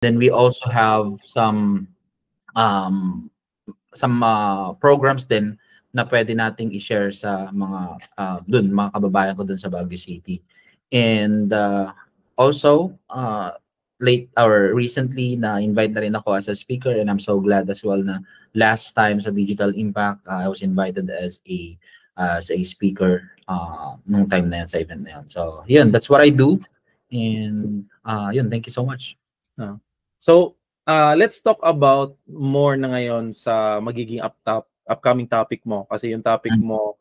Then we also have um, programs din na pwede nating i-share sa mga mga kababayan ko dun sa Baguio City. And also recently na invite na rin ako as a speaker, and I'm so glad as well na last time sa Digital Impact I was invited as a speaker nung time na yan, sa event na yan. So yun, that's what I do. And yun, thank you so much. So let's talk about more na ngayon sa magiging upcoming topic mo, kasi yung topic mo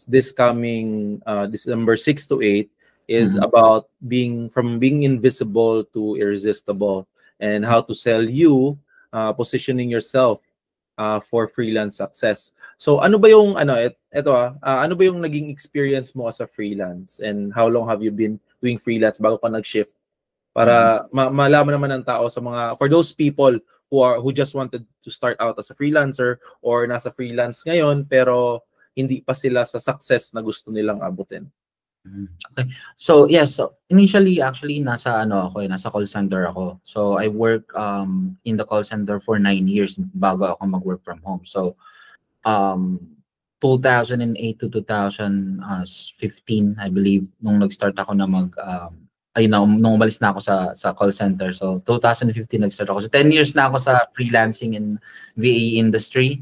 this coming December 6 to 8 is about being invisible to irresistible, and how to sell you, positioning yourself for freelance success. So ano ba yung ano ba yung naging experience mo as a freelance, and how long have you been doing freelance bago ka nag-shift, para malaman naman ng tao, sa mga, for those people who just wanted to start out as a freelancer or nasa freelance ngayon pero hindi pa sila sa success na gusto nilang abutin. Okay. So yes, so initially actually nasa call center ako. So I work in the call center for 9 years bago ako mag-work from home. So 2008 to 2015 I believe nung nag-start ako na nung umalis na ako sa call center. So 2015 nag-start ako. So 10 years na ako sa freelancing in VA industry.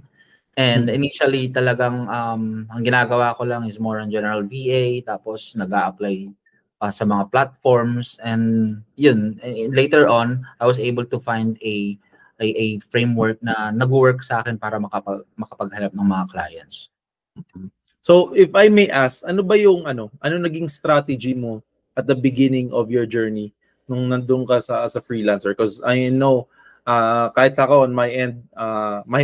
And initially talagang ang ginagawa ko lang is more on general VA, tapos nag-a-apply sa mga platforms, and yun, later on I was able to find a framework na nag-work sa akin para makapaghanap ng mga clients. So if I may ask, ano ba yung ano naging strategy mo at the beginning of your journey nung nandun ka as a freelancer? Because I know kahit sa ako on my end,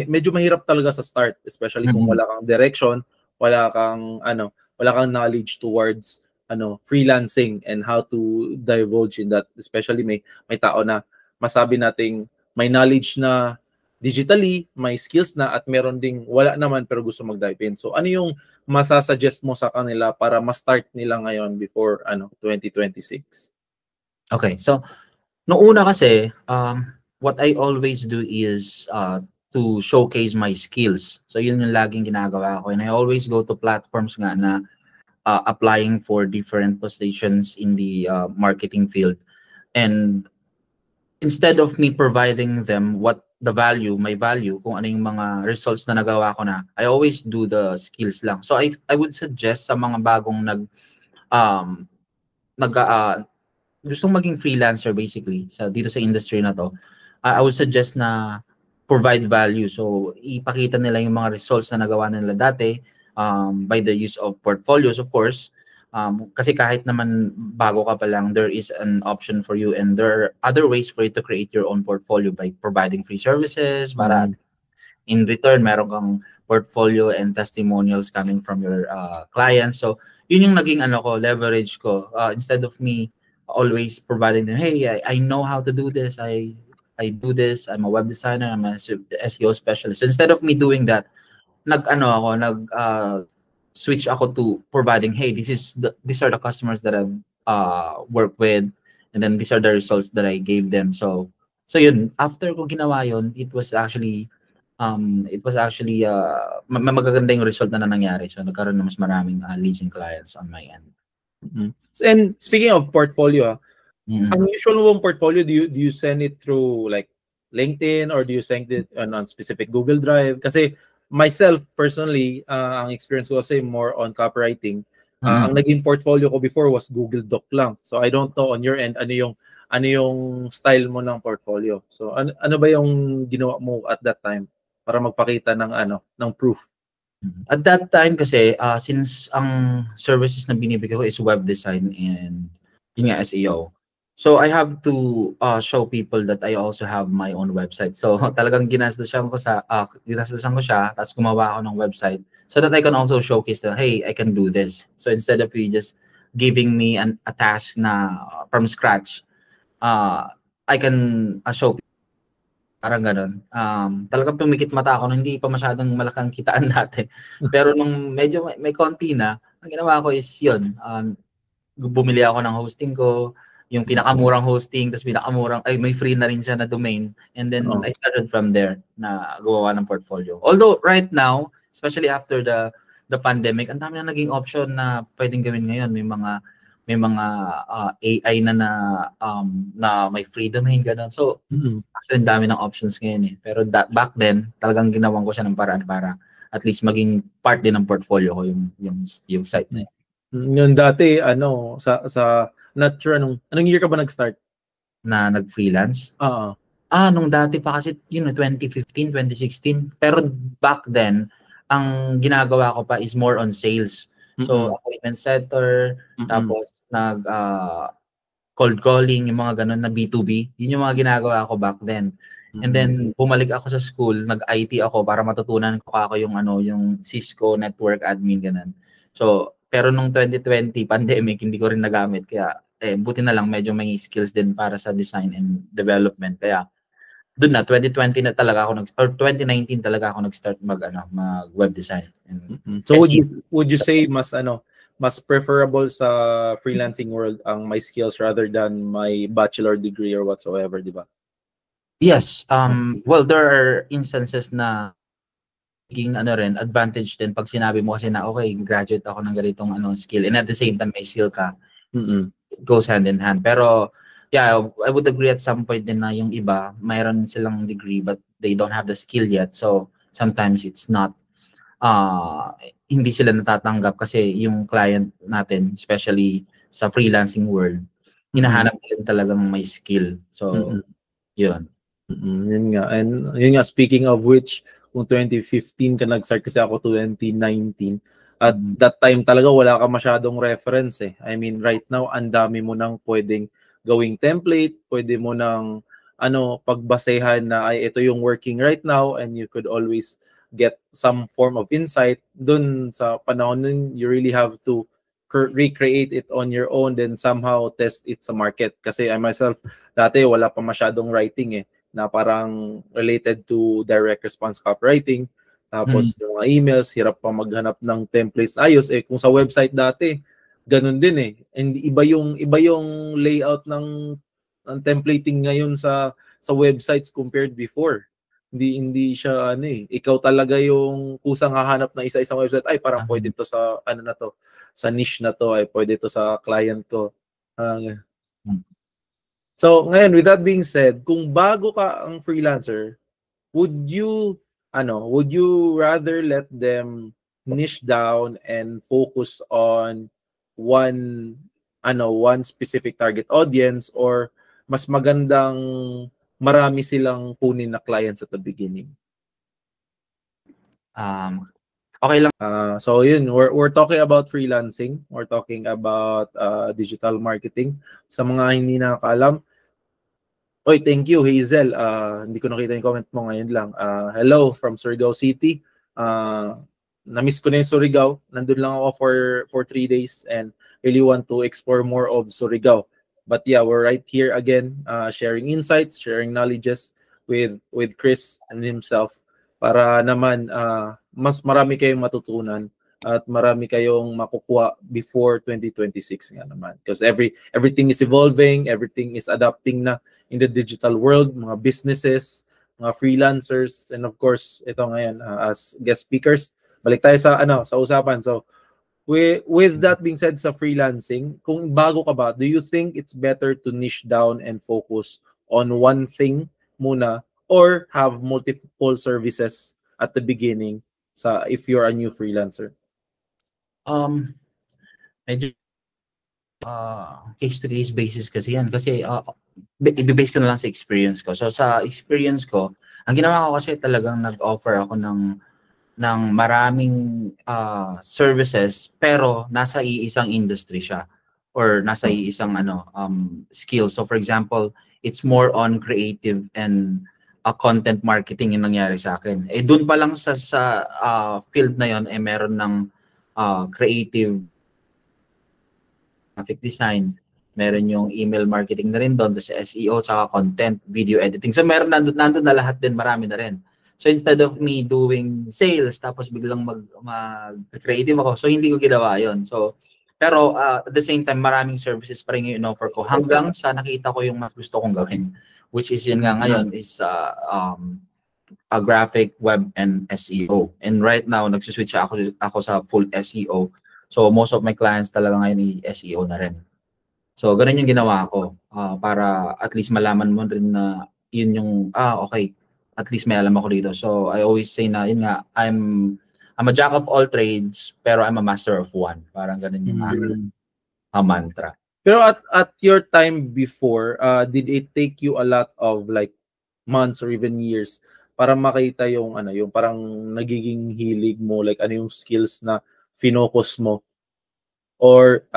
medyo mahirap talaga sa start, especially kung wala kang direction, wala kang knowledge towards freelancing and how to divulge in that. Especially may tao na masabi nating may knowledge na digitally, may skills na, at meron ding wala naman pero gusto mag-dive in. So ano yung masasuggest mo sa kanila para ma-start nila ngayon before 2026? Okay, so noong una kasi what I always do is to showcase my skills. So yun yung laging ginagawa ko. And I always go to platforms nga na applying for different positions in the marketing field. And instead of me providing them my value, kung ano yung mga results na nagawa ko na, I always do the skills lang. So I would suggest sa mga bagong gustong maging freelancer basically dito sa industry na to, I would suggest na provide value. So ipakita nila yung mga results na nagawa nila dati by the use of portfolios, of course. Kasi kahit naman bago ka pa lang, there is an option for you, and there are other ways for you to create your own portfolio by providing free services para in return meron kang portfolio and testimonials coming from your clients. So yun yung naging leverage ko, instead of me always providing them, hey, I know how to do this, I do this, I'm a web designer, I'm a SEO specialist. So instead of me doing that, switch ako to providing, hey, these are the customers that I've worked with, and then these are the results that I gave them. So yun, after ko ginawa yun, it was actually magaganda yung result na nangyari. So nagkaroon na mas maraming leads and clients on my end. And speaking of portfolio, ang usual mong portfolio, do you send it through like LinkedIn, or do you send it on specific Google Drive? Kasi myself personally, ang experience ko kasi more on copywriting. Ang naging portfolio ko before was Google Doc lang. So I don't know on your end ano yung style mo ng portfolio. So ano ba yung ginawa mo at that time para magpakita ng proof? At that time kasi since ang services na binibigay ko is web design and yun nga, SEO. So I have to show people that I also have my own website. So talagang ginastusan ko siya, tapos gumawa ako ng website so that I can also showcase that, hey, I can do this. So instead of you just giving me a task na from scratch, I can show people. Parang ganun. Talagang pumikit mata ako nung hindi pa masyadong malakang kitaan dati. Pero nung medyo may konti na, ang ginawa ko is yun, bumili ako ng hosting ko, yung pinakamurang hosting, tapos pinakamurang, may free na rin siya na domain. And then I started from there na gumawa ng portfolio. Although right now, especially after the pandemic, ang dami na naging option na pwedeng gawin ngayon. May mga AI na may free domain, gano'n. So, actually, ang dami ng options ngayon eh. Pero back then, talagang ginawan ko siya ng paraan para at least maging part din ng portfolio ko yung site na yun. Yung dati, not sure, anong year ka ba nag-start? Na nag-freelance? Nung dati pa kasi, 2015, 2016. Pero back then, ang ginagawa ko pa is more on sales. So, appointment setter, tapos cold calling, yung mga ganun na B2B. Yun yung mga ginagawa ko back then. And then, bumalik ako sa school, nag-IT ako para matutunan ko ako yung Cisco network admin, ganun. So, pero nung 2020, pandemic, hindi ko rin nagamit. Kaya, buti na lang, medyo may skills din para sa design and development. Kaya, doon na, 2020 na talaga ako, or 2019 talaga ako nag-start mag-web design. So, would you say mas preferable sa freelancing world ang my skills rather than my bachelor degree or whatsoever, di ba? Yes. Well, there are instances na rin advantage din pag sinabi mo kasi na okay, graduate ako ng ganitong skill and at the same time may skill ka. It goes hand in hand. Pero yeah, I would agree at some point din na yung iba mayroon silang degree but they don't have the skill yet. So sometimes it's not hindi sila natatanggap kasi yung client natin, especially sa freelancing world, hinahanap din talagang may skill. So yun. Yun nga. And yun nga, speaking of which, kung 2015 ka nag-start kasi ako 2019, at that time talaga wala ka masyadong reference eh. I mean, right now, ang dami mo nang pwedeng gawing template, pwede mo nang pagbasehan na ay ito yung working right now and you could always get some form of insight. Dun sa panahon nun, you really have to recreate it on your own, then somehow test it sa market. Kasi I myself, dati wala pa masyadong writing eh, na parang related to direct response copywriting. Tapos yung mga emails, hirap pa maghanap ng templates ayos. Kung sa website dati, ganun din eh. And iba yung layout ng templating ngayon sa websites compared before. Hindi siya ikaw talaga yung kusang hahanap ng isa-isang website. Ay, parang pwede to sa sa niche na to, ay pwede to sa client ko. So, ngayon, with that being said, kung bago ka ang freelancer, would you rather let them niche down and focus on one specific target audience, or mas magandang marami silang kunin na clients at the beginning? Okay lang. So yun, we're talking about freelancing, we're talking about digital marketing. Sa mga hindi nakakaalam, oy, thank you, Hazel. Hindi ko nakita yung comment mo ngayon lang. Hello from Surigao City. Na-miss ko na yung Surigao. Nandun lang ako for 3 days and really want to explore more of Surigao. But yeah, we're right here again, sharing insights, sharing knowledges with Chris and himself para naman mas marami kayong matutunan at marami kayong makukuha before 2026 nga naman. Because everything is evolving, everything is adapting na in the digital world, mga businesses, mga freelancers, and of course, ito ngayon as guest speakers. Balik tayo sa usapan. So, with that being said sa freelancing, kung bago ka ba, do you think it's better to niche down and focus on one thing muna or have multiple services at the beginning if you're a new freelancer? Medyo case-to-case basis kasi yan. Kasi i-base ko na lang sa experience ko. So sa experience ko, ang ginawa ko kasi talagang nag-offer ako ng maraming services pero nasa iisang industry siya or nasa iisang skill. So for example, it's more on creative and content marketing yung nangyari sa akin. Doon pa lang sa field na yon meron ng creative graphic design, meron yung email marketing na rin doon, sa SEO, saka content, video editing. So meron nandun na lahat din, marami na rin. So instead of me doing sales, tapos biglang mag-creative ako, so hindi ko ginawa yon. So Pero at the same time, maraming services pa rin yung in-offer ko hanggang sa nakita ko yung mas gusto kong gawin, which is yun nga ngayon is a graphic, web, and SEO. And right now, nagsuswitch ako sa full SEO. So most of my clients talaga ngayon SEO na rin. So ganun yung ginawa ko para at least malaman mo rin na yun yung, okay, at least may alam ako dito. So I always say na, yun nga, I'm a jack of all trades, pero I'm a master of one. Parang ganun yung mantra. Pero at your time before, did it take you a lot of like months or even years para makita yung yung parang nagiging hilig mo, like ano yung skills na finocus mo? Or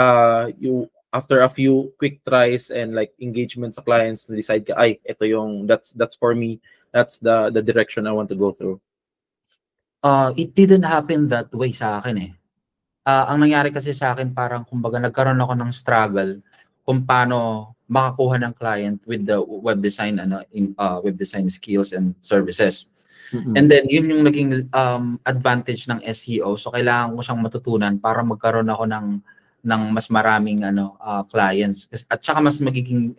you after a few quick tries and like engagement sa clients, na decide ka, ay, ito yung that's for me, that's the direction I want to go through? It didn't happen that way sa akin eh. Ang nangyari kasi sa akin, parang kumbaga nagkaroon ako ng struggle kung paano makakuha ng client with the web design web design skills and services. And then yun yung naging advantage ng SEO. So kailangan ko siyang matutunan para magkaroon ako ng mas maraming clients. At saka mas magiging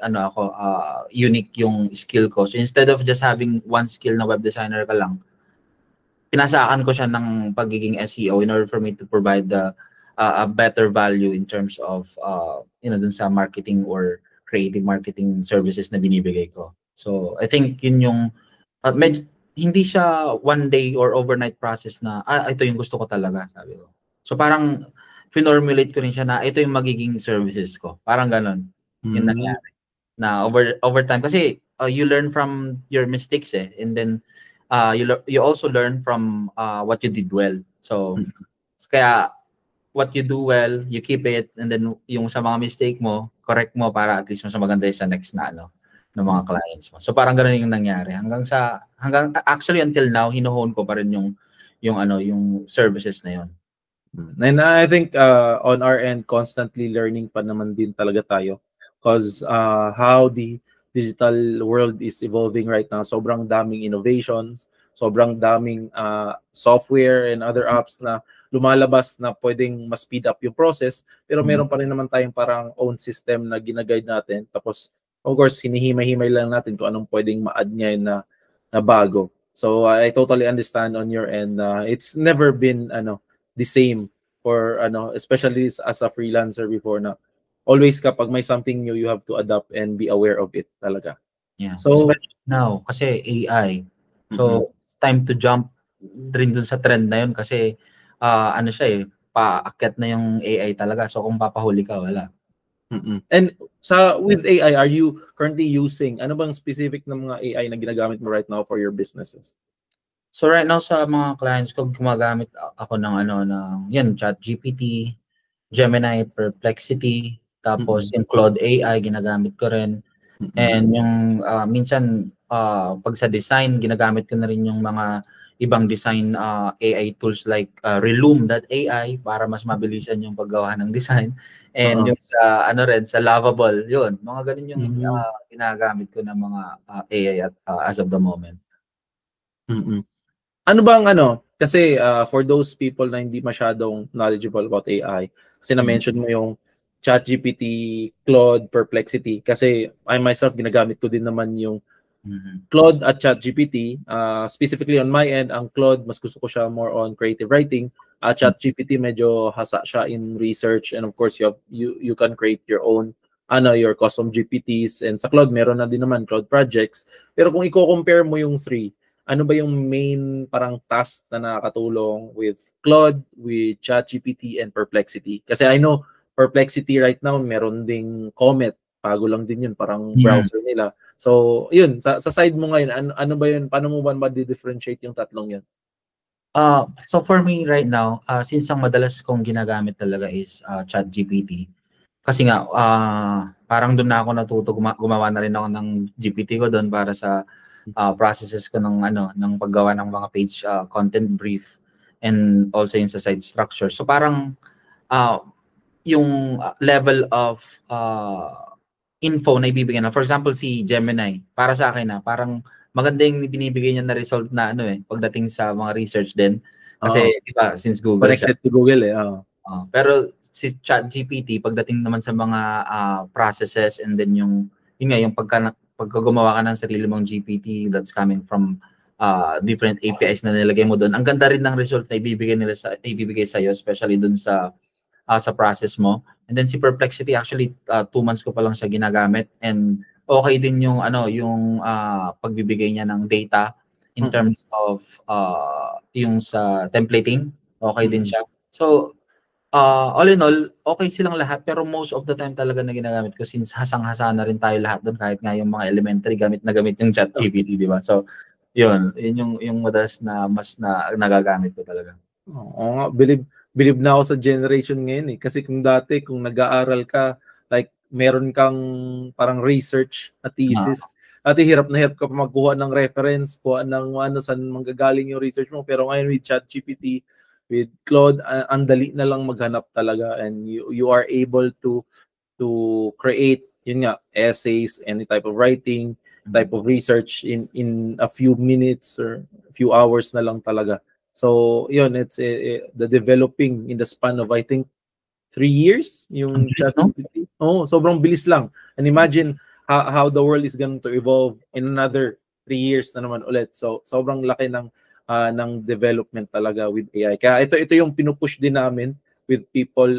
unique yung skill ko. So instead of just having one skill na web designer ka lang, pinasaan ko siya ng pagiging SEO in order for me to provide a better value in terms of dun sa marketing or creative marketing services na binibigay ko. So I think yun yung hindi siya one day or overnight process na ito yung gusto ko talaga, sabi ko. So parang finormulate ko rin siya na ito yung magiging services ko. Parang ganon. Yun nangyari. Na over time kasi you learn from your mistakes and then you also learn from what you did well. So kaya what you do well, you keep it, and then yung sa mga mistake mo, correct mo para at least mas maganda sa next na ng mga clients mo. So parang ganoon yung nangyari hanggang actually until now hinuhone ko pa rin yung services na yon. And I think on our end, constantly learning pa naman din talaga tayo, because how the digital world is evolving right now, sobrang daming innovations, sobrang daming software and other apps na lumalabas na pwedeng mas speed up yung process, pero meron pa rin naman tayong parang own system na ginaguide natin. Tapos of course, hinihimay-himay lang natin kung anong pwedeng ma-add niya na bago. So I totally understand on your end. It's never been the same for especially as a freelancer before, na always kapag may something new, you have to adapt and be aware of it talaga. Yeah. So now kasi AI. So it's time to jump rin dun sa trend na yun kasi siya paakyat na yung AI talaga. So kung papahuli ka, wala. And with AI, are you currently using bang specific na mga AI na ginagamit mo right now for your businesses? So right now sa mga clients ko, gumagamit ako ng ChatGPT, Gemini, Perplexity, tapos yung Claude AI ginagamit ko rin. And yung minsan pag sa design, ginagamit ko na rin yung mga ibang design AI tools like Relume.ai para mas mabilisan yung paggawa ng design. And yung sa sa Lovable, yun, mga ganun yung ginagamit ko ng mga AI as of the moment. Ano bang kasi for those people na hindi masyadong knowledgeable about AI, kasi na-mention mo yung ChatGPT, Claude, Perplexity, kasi I myself ginagamit ko din naman yung Claude at ChatGPT. Specifically on my end, ang Claude mas gusto ko siya more on creative writing. ChatGPT medyo hasa siya in research, and of course you can create your own your custom GPTs, and sa Claude meron na din naman Claude projects. Pero kung i-compare mo yung three, ano ba yung main parang task na nakakatulong with Claude, with ChatGPT, and Perplexity? Kasi I know Perplexity right now meron ding Comet, bago lang din yun, parang browser nila. So yun, sa side mo ngayon, ano ba yun, paano mo ba di-differentiate yung tatlong yun? So for me right now, since ang madalas kong ginagamit talaga is ChatGPT, kasi nga parang doon na ako natuto, gumawa na rin ako ng GPT ko doon para sa processes ko ng paggawa ng mga page content brief and also yung sa site structure. So parang yung level of info na ibibigay na, for example si Gemini, para sa akin parang maganda yung binibigay niya na result na pagdating sa mga research din kasi di ba since Google connected to Google pero si ChatGPT pagdating naman sa mga processes, and then yung nga yung pagka gumawa ka ng sarili mong GPT that's coming from different APIs na nilagay mo doon. Ang ganda rin ng result na ibibigay sa iyo, especially doon sa process mo. And then si Perplexity, actually 2 months ko pa lang siya ginagamit, and okay din yung yung pagbibigay niya ng data in terms of yung sa templating. Okay din siya. So all in all, okay silang lahat, pero most of the time talaga na ginagamit ko, since hasang-hasa na rin tayo lahat doon, kahit nga yung mga elementary gamit yung ChatGPT, di ba? So yun yung madalas na mas na nagagamit ko talaga. Oo nga, believe na ako sa generation ngayon kasi kung dati, kung nag-aaral ka, like meron kang parang research na thesis, at hirap na hirap ka pa magkuha ng reference, kuha ng saan manggagaling yung research mo. Pero ngayon with ChatGPT, with Claude, ang dali na lang maghanap talaga, and you are able to create essays, any type of writing, type of research in a few minutes or a few hours na lang talaga. So yun, it's the developing in the span of I think 3 years yung ChatGPT. Sobrang bilis lang. And imagine how the world is going to evolve in another 3 years na naman ulit. So sobrang laki ng development talaga with AI. Kaya ito yung pinupush din namin with people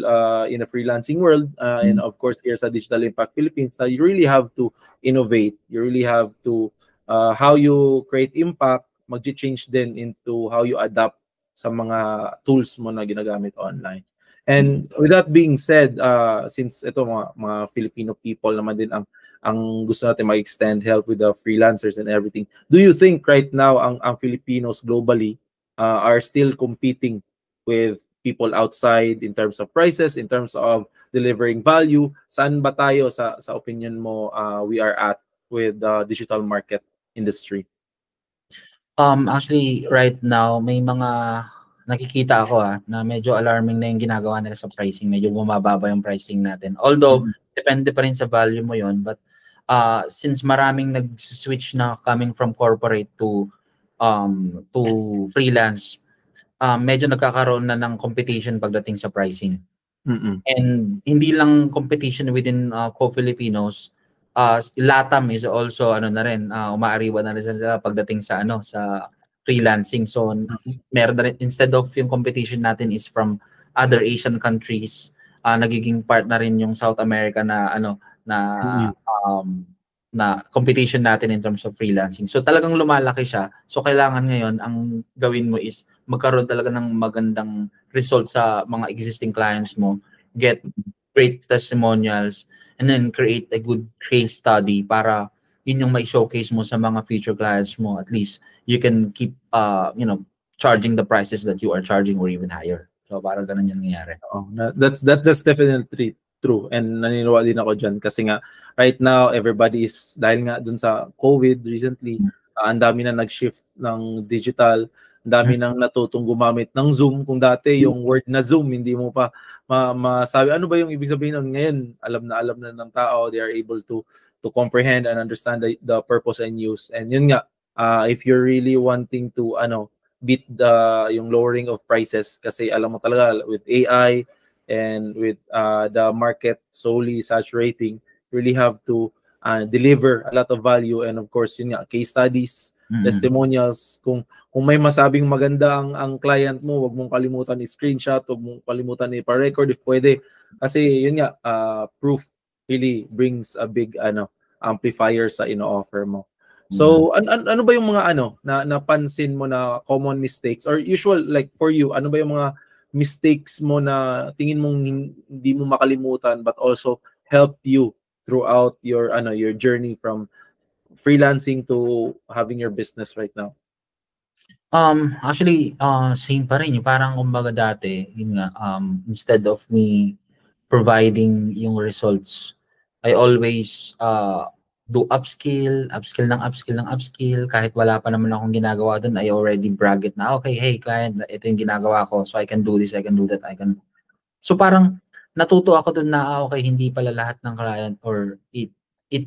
in the freelancing world, and of course here sa Digital Impact Philippines, you really have to innovate. You really have to how you create impact, mag-change din into how you adapt sa mga tools mo na ginagamit online. And with that being said, since ito mga Filipino people naman din ang gusto natin mag-extend help with the freelancers and everything, do you think right now ang Filipinos globally are still competing with people outside in terms of prices, in terms of delivering value? Saan ba tayo sa opinion mo we are at with the digital market industry? Actually right now may mga nakikita ako na medyo alarming na yung ginagawa nila sa pricing. Medyo bumababa yung pricing natin. Although depende pa rin sa value mo yon, but since maraming nag-switch na coming from corporate to freelance, medyo nagkakaroon na ng competition pagdating sa pricing. And hindi lang competition within co-Filipinos, LATAM is also na rin, umaariwa na rin sila pagdating sa sa freelancing. So meron na rin, instead of yung competition natin is from other Asian countries, nagiging part na rin yung South America na na competition natin in terms of freelancing. So talagang lumalaki siya. So kailangan ngayon ang gawin mo is magkaroon talaga ng magandang result sa mga existing clients mo, get great testimonials, and then create a good case study para yun yung may showcase mo sa mga future clients mo. At least you can keep charging the prices that you are charging or even higher. So para ganun yung nangyayari. That's definitely true, and naniniwala din ako dyan kasi nga right now everybody is, dahil nga dun sa COVID recently, ang dami na nag-shift ng digital, ang dami nang natutong gumamit ng Zoom. Kung dati yung word na Zoom hindi mo pa masabi ano ba yung ibig sabihin nun, ngayon alam na ng tao, they are able to comprehend and understand the purpose and use. And yun nga, if you're really wanting to beat yung lowering of prices, kasi alam mo talaga with AI and with the market solely saturating, really have to deliver a lot of value, and of course yun nga, case studies, testimonials. Kung may masabing maganda ang client mo, wag mong kalimutan i-screenshot, wag mong kalimutan i-record if pwede, kasi yun nga, proof really brings a big amplifier sa ino-offer mo. So ano ba yung mga na napansin mo na common mistakes, or usual, like for you, ano ba yung mga mistakes mo na tingin mong hindi mo makalimutan but also help you throughout your journey from freelancing to having your business right now? Actually, same pa rin. Yung parang kumbaga dati, yun nga, instead of me providing yung results, I always do upskill kahit wala pa naman akong ginagawa doon. I already brag it na, okay, hey client, ito yung ginagawa ko, so I can do this, I can do that, so parang natuto ako doon na okay, hindi pala lahat ng client or it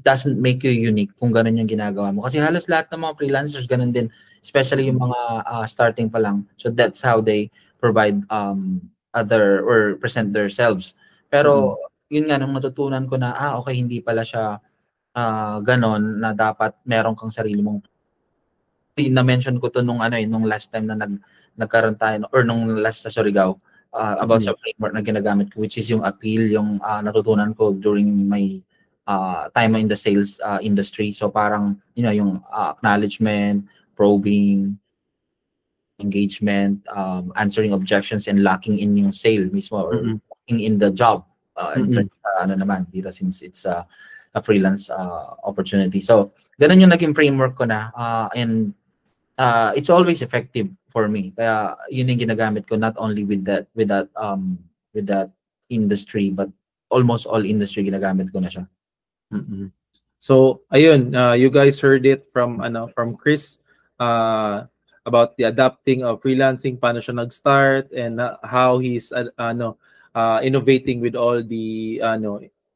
doesn't make you unique kung ganun yung ginagawa mo, kasi halos lahat ng mga freelancers ganun din, especially yung mga starting pa lang. So that's how they provide other or present themselves. Pero yun nga nung natutunan ko na okay, hindi pala siya ganon na dapat meron kang sarili mong na-mention ko to nung nung last time na nagkaroon tayo or nung last sa Surigao about sa framework na ginagamit ko, which is yung appeal, yung natutunan ko during my time in the sales industry. So parang yung acknowledgement, probing, engagement, answering objections, and locking in yung sale mismo or locking in the job. Naman dito, since it's a freelance opportunity. So ganun yung naging framework ko na and it's always effective for me. Kaya yun yung ginagamit ko, not only with that industry, but almost all industry ginagamit ko na siya. So ayun, you guys heard it from Chris about the adapting of freelancing, paano siya nag-start, and how he's innovating with all the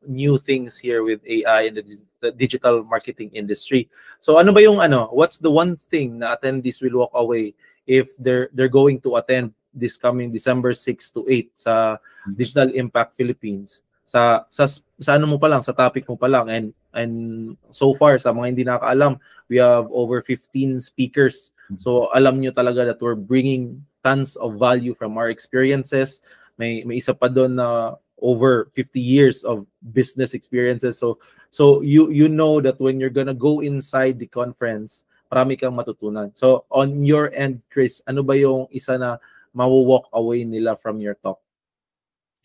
new things here with AI and the digital marketing industry. So ano ba yung what's the one thing na attendees will walk away if they're going to attend this coming December 6 to 8 sa Digital Impact Philippines? Sa ano mo pa lang, sa topic mo pa lang, and so far sa mga hindi nakakaalam, we have over 15 speakers. So alam nyo talaga that we're bringing tons of value from our experiences. May isa pa doon na over 50 years of business experiences. So you know that when you're gonna go inside the conference, marami kang matutunan. So on your end, Chris, ano ba yung isa na mawo-walk away nila from your talk?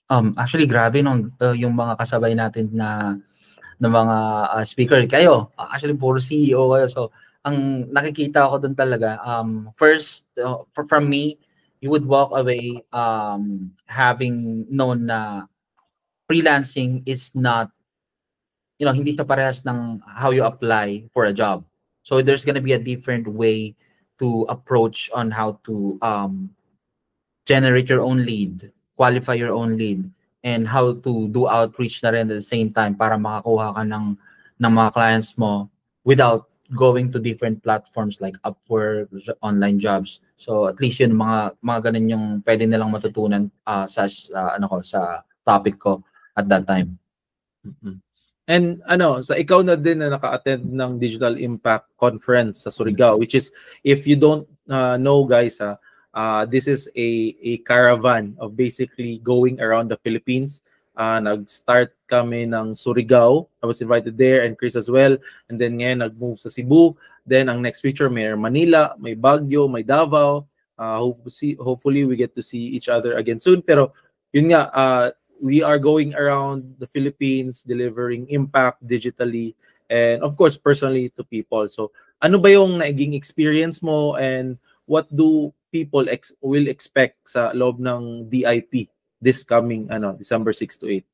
Actually, grabe yung mga kasabay natin na mga speaker. Kayo, actually puro CEO kayo. So ang nakikita ko doon talaga, first, from me, you would walk away having known na freelancing is not, hindi sa parehas ng how you apply for a job. So there's gonna be a different way to approach on how to generate your own lead, qualify your own lead, and how to do outreach na rin at the same time para makakuha ka ng mga clients mo without going to different platforms like Upwork, online jobs. So at least yun, mga ganun yung pwede nilang matutunan sa topic ko at that time. And sa ikaw na din na naka-attend ng Digital Impact Conference sa Surigao, which is, if you don't know guys, this is a caravan of basically going around the Philippines. Nag-start kami ng Surigao. I was invited there, and Chris as well. And then ngayon nag-move sa Cebu. Then ang next feature may Manila, may Baguio, may Davao. Hopefully we get to see each other again soon. Pero yun nga, we are going around the Philippines delivering impact digitally and of course personally to people. So ano ba yung naging experience mo, and what do people will expect sa loob ng DIP this coming December 6 to 8?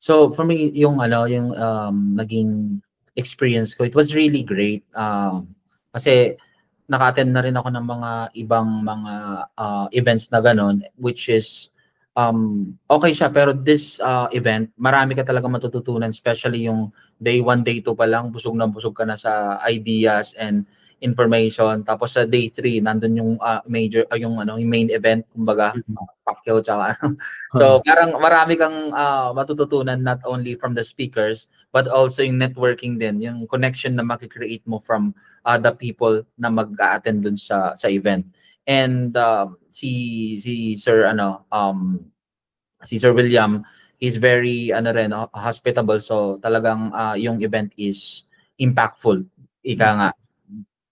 So for me, yung naging experience ko, it was really great. Kasi naka-attend na rin ako ng mga ibang mga events na ganon, which is okay siya, pero this event, marami ka talaga matututunan, especially yung day 1, day 2 pa lang, busog na busog ka na sa ideas and information. Tapos sa day 3, nandun yung yung main event, kumbaga, Pacquiao tsaka So parang marami kang matututunan, not only from the speakers, but also yung networking din, yung connection na makikreate mo from the people na mag-attend dun sa event. And si Sir si Sir William, he's very hospitable. So talagang yung event is impactful. Ika nga,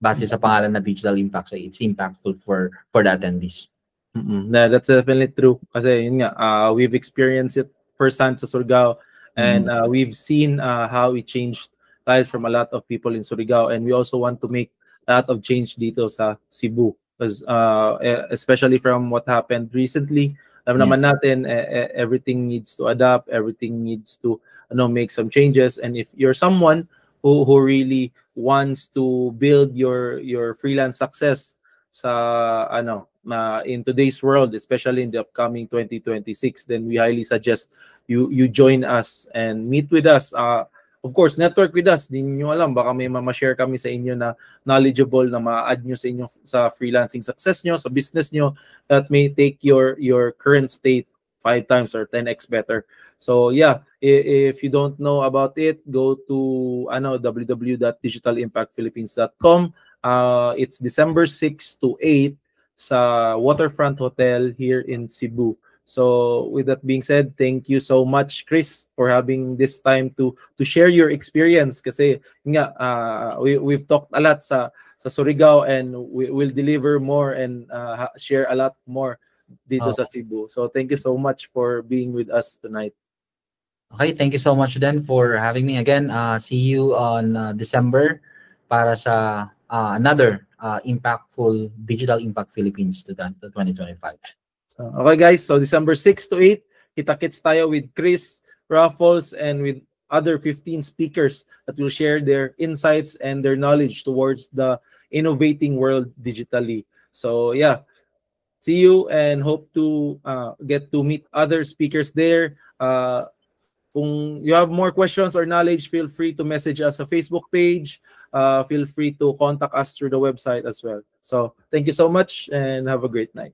base sa pangalan na Digital Impact, so it's impactful for the attendees. That's definitely true. Kasi yun nga, we've experienced it firsthand sa Surigao, and we've seen how it changed lives from a lot of people in Surigao, and we also want to make a lot of change dito sa Cebu, because especially from what happened recently, naman natin, everything needs to adapt, everything needs to make some changes. And if you're someone who really wants to build your freelance success sa in today's world, especially in the upcoming 2026, then we highly suggest you join us and meet with us. Of course, network with us. Di nyo alam, baka may ma-share kami sa inyo na knowledgeable na ma-add nyo sa freelancing success nyo, sa business nyo, that may take your current state 5 times or 10x better. So yeah, if you don't know about it, go to www.digitalimpactphilippines.com. It's December 6 to 8 sa Waterfront Hotel here in Cebu. So with that being said, thank you so much, Chris, for having this time to share your experience. Kasi nga, we've talked a lot sa Surigao, and we will deliver more and share a lot more dito sa Cebu. So thank you so much for being with us tonight. Okay, thank you so much then for having me again. See you on December para sa another impactful Digital Impact Philippines to 2025. So, okay guys, so December 6 to 8, kita-kits tayo with Chris, Raffles, and with other 15 speakers that will share their insights and their knowledge towards the innovating world digitally. So yeah, see you and hope to get to meet other speakers there. Kung you have more questions or knowledge, feel free to message us sa Facebook page. Feel free to contact us through the website as well. So thank you so much and have a great night.